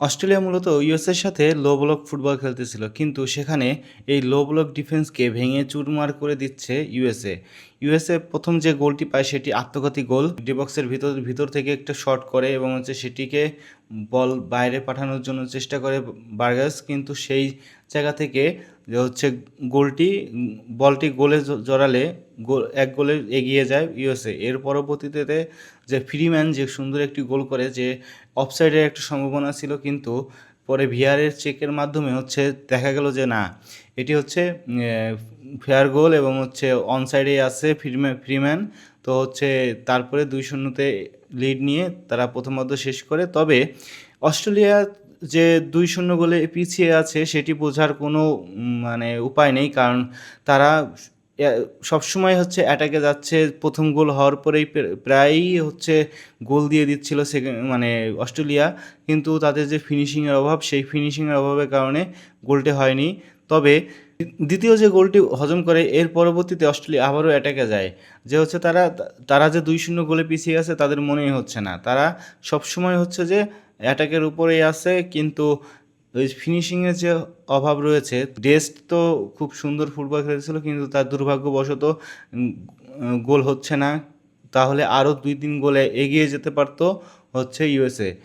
Australia মূলত ইউএসের সাথে লো ব্লক ফুটবল খেলতেছিল, কিন্তু সেখানে এই লো ব্লক ডিফেন্সকে ভেঙে চুরমার করে দিচ্ছে ইউএসএ। ইউএসএ প্রথম যে গোলটি পায় সেটি আত্মঘাতী গোল। ডি বক্সের ভিতর ভিতর থেকে একটা শট করে এবং সেটিকে বল বাইরে পাঠানোর জন্য চেষ্টা করে বার্গাস, কিন্তু সেই জায়গা থেকে যে গোলটি বলটি গোলে জড়ালে গোল এক গোলে এগিয়ে যায় ইউএসএ। এর পরবর্তীতে যে ফ্রিম্যান যে সুন্দর একটি গোল করে, যে অফসাইডের একটা সম্ভাবনা ছিল, কিন্তু পরে ভিআরের চেকের মাধ্যমে দেখা গেল যে না, এটি ফেয়ার গোল এবং অনসাইডে আছে ফ্রিম্যান। তো তারপরে 2-0 লিড নিয়ে তারা প্রথমার্ধ শেষ করে। তবে অস্ট্রেলিয়া যে 2-0 গোলে পিছিয়ে আছে সেটি বোঝার কোনো উপায় নেই, কারণ তারা সবসময় অ্যাটাকে যাচ্ছে। প্রথম গোল হওয়ার পরেই প্রায়ই গোল দিয়ে দিচ্ছিল অস্ট্রেলিয়া, কিন্তু তাদের যে ফিনিশিংয়ের অভাব, সেই ফিনিশিংয়ের অভাবের কারণে গোলটি হয়নি। তবে দ্বিতীয় যে গোলটি হজম করে এর পরবর্তীতে অস্ট্রেলিয়া আবারও অ্যাটাকে যায়, যে তারা তারা যে 2-0 গোলে পিছিয়ে আছে তাদের মনেই হচ্ছে না। তারা সবসময় যে অ্যাটাকের উপরেই আছে, কিন্তু ওই ফিনিশিংয়ের যে অভাব রয়েছে। ডেস্ট তো খুব সুন্দর ফুটবল খেলেছিল, কিন্তু তার দুর্ভাগ্যবশত গোল হচ্ছে না। তাহলে আরও 2-3 গোলে এগিয়ে যেতে পারতো ইউএসএ।